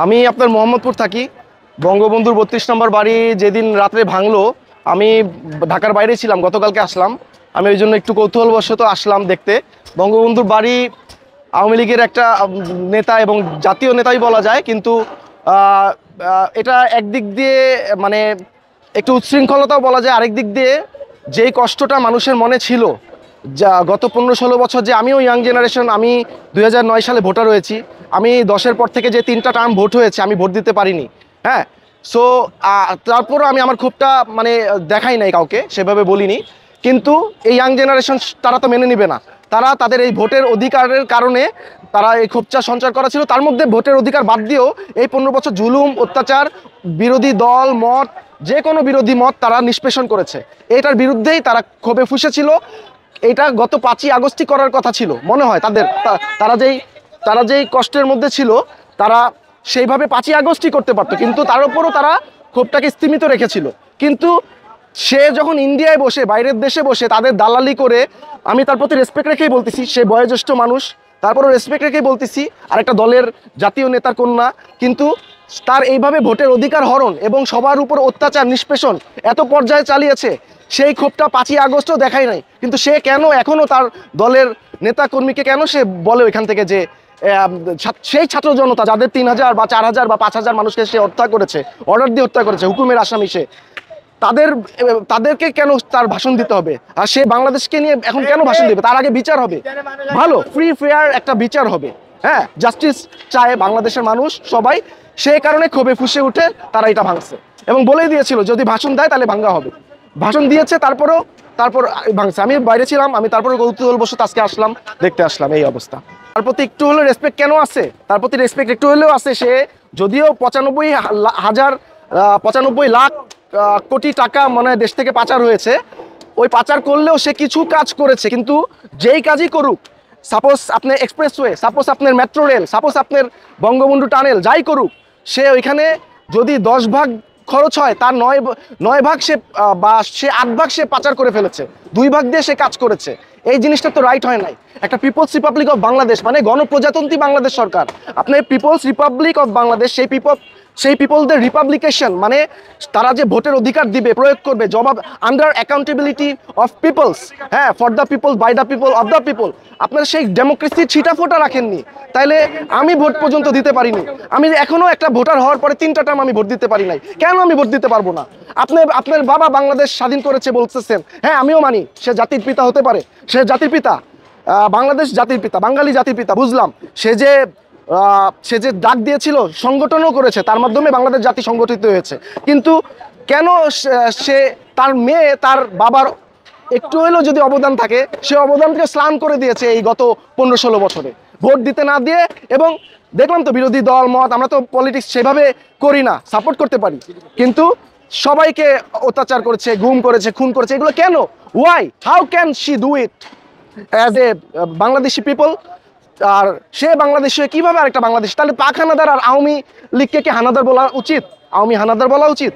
আমি আপনার মোহাম্মদপুর থাকি। বঙ্গবন্ধুর ৩২ নম্বর বাড়ি যেদিন রাত্রে ভাঙলো, আমি ঢাকার বাইরে ছিলাম, গতকালকে আসলাম। আমি ওই জন্য একটু কৌতূহলবশত আসলাম দেখতে। বঙ্গবন্ধুর বাড়ি আওয়ামী লীগের একটা নেতা এবং জাতীয় নেতাই বলা যায়, কিন্তু এটা একদিক দিয়ে মানে একটু উচ্ছৃঙ্খলতাও বলা যায়, আরেক দিক দিয়ে যেই কষ্টটা মানুষের মনে ছিল, যা গত ১৫-১৬ বছর যে আমিও ইয়াং জেনারেশন, আমি ২০০৯ সালে ভোটার হয়েছি। আমি 10-এর পর থেকে যে 3টা টার্ম ভোট হয়েছে আমি ভোট দিতে পারিনি। হ্যাঁ, সো তারপরও আমি আমার ক্ষোভটা মানে দেখাই নাই, কাউকে সেভাবে বলিনি। কিন্তু এই ইয়াং জেনারেশন তারা তো মেনে নিবে না। তারা তাদের এই ভোটের অধিকারের কারণে তারা এই ক্ষোভটা সঞ্চার করা ছিল। তার মধ্যে ভোটের অধিকার বাদ দিয়েও এই 15 বছর জুলুম, অত্যাচার, বিরোধী দল মত, যে কোনো বিরোধী মত তারা নিষ্পেষণ করেছে। এটার বিরুদ্ধেই তারা ক্ষোভে ফুঁসেছিল। এটা গত 5ই আগস্টই করার কথা ছিল মনে হয় তাদের। তারা যেই কষ্টের মধ্যে ছিল, তারা সেইভাবে 5ই আগস্টই করতে পারতো, কিন্তু তার উপরও তারা ক্ষোভটাকে স্তীমিত রেখেছিল। কিন্তু সে যখন ইন্ডিয়ায় বসে, বাইরের দেশে বসে তাদের দালালি করে, আমি তার প্রতি রেসপেক্ট রেখেই বলতেছি, সে বয়োজ্যেষ্ঠ মানুষ, তারপরও রেসপেক্ট রেখেই বলতেছি, আরেকটা দলের জাতীয় নেতার কন্যা, কিন্তু তার এইভাবে ভোটের অধিকার হরণ এবং সবার উপর অত্যাচার নিষ্পেষণ এত পর্যায়ে চালিয়েছে। সেই ক্ষোভটা 5ই আগস্টও দেখায় নাই, কিন্তু সে কেন এখনও তার দলের নেতা কর্মীকে কেন সে বলে ওইখান থেকে যে সেই ছাত্র জনতা যাদের 3000 বা 4000 বা 5000 মানুষকে সে হত্যা করেছে, অর্ডার দিয়ে হত্যা করেছে, হুকুমের আসামি সে, তাদেরকে কেন তার ভাষণ দিতে হবে? আর সে বাংলাদেশকে নিয়ে এখন কেন ভাষণ দেবে? তার আগে বিচার হবে, ভালো ফ্রি ফেয়ার একটা বিচার হবে। হ্যাঁ, জাস্টিস চায় বাংলাদেশের মানুষ সবাই। সেই কারণে ক্ষোভে ফুঁসে উঠে তারা এটা ভাঙছে এবং বলেই দিয়েছিল যদি ভাষণ দেয় তাহলে ভাঙ্গা হবে। ভাষণ দিয়েছে, তারপর ভাঙছে। আমি বাইরে ছিলাম, আমি তারপরে কৌতূহলবশত আজকে আসলাম, দেখতে আসলাম এই অবস্থা। তার প্রতি একটু হলেও রেসপেক্ট কেন আছে? তার প্রতি রেসপেক্ট একটু হলেও আছে। সে যদিও 95 লাখ কোটি টাকা মানে দেশ থেকে পাচার হয়েছে, ওই পাচার করলেও সে কিছু কাজ করেছে। কিন্তু যেই কাজই করুক, সাপোজ আপনার এক্সপ্রেসওয়ে, সাপোজ আপনার মেট্রো রেল, সাপোজ আপনার বঙ্গবন্ধু টানেল, যাই করুক, সে ওইখানে যদি 10 ভাগ খরচ হয়, তার 9 ভাগ সে বা সে 8 ভাগ সে পাচার করে ফেলেছে, 2 ভাগ দিয়ে সে কাজ করেছে। এই জিনিসটা তো রাইট হয় নাই। একটা পিপলস রিপাবলিক অফ বাংলাদেশ মানে গণপ্রজাতন্ত্রী বাংলাদেশ সরকার, আপনার পিপলস রিপাবলিক অফ বাংলাদেশ, সেই পিপলদের রিপাবলিকেশন মানে তারা যে ভোটের অধিকার দিবে, প্রয়োগ করবে, জবাব আন্ডার অ্যাকাউন্টেবিলিটি অফ পিপলস। হ্যাঁ, for the people, by the people, of the people. আপনারা সেই ডেমোক্রেসি ছিটাফোটা রাখেননি, তাইলে আমি ভোট পর্যন্ত দিতে পারিনি। আমি এখনো একটা ভোটার হওয়ার পরে 3টা টার্ম আমি ভোট দিতে পারি নাই। কেন আমি ভোট দিতে পারবো না? আপনার বাবা বাংলাদেশ স্বাধীন করেছে বলতেছেন, হ্যাঁ আমিও মানি সে জাতির পিতা হতে পারে, সে জাতির পিতা, বাংলাদেশ জাতির পিতা, বাঙালি জাতির পিতা, বুঝলাম। সে যে ডাক দিয়েছিল, সংগঠনও করেছে, তার মাধ্যমে বাংলাদেশ জাতি সংগঠিত হয়েছে। কিন্তু কেন সে তার মেয়ে, তার বাবার একটু হলেও যদি অবদান থাকে, সে অবদানকে স্লান করে দিয়েছে এই গত 15-16 বছরে ভোট দিতে না দিয়ে। এবং দেখলাম তো বিরোধী দল মত, আমরা তো পলিটিক্স সেভাবে করি না, সাপোর্ট করতে পারি, কিন্তু সবাইকে অত্যাচার করেছে, গুম করেছে, খুন করেছে। এগুলো কেন? Why? How can she do it as a Bangladeshi people? আর সে বাংলাদেশে কিভাবে আরেকটা বাংলাদেশ? তাহলে পাক হানাদার আর আওয়ামী লীগকে কি হানাদার বলা উচিত? আওয়ামী হানাদার বলা উচিত?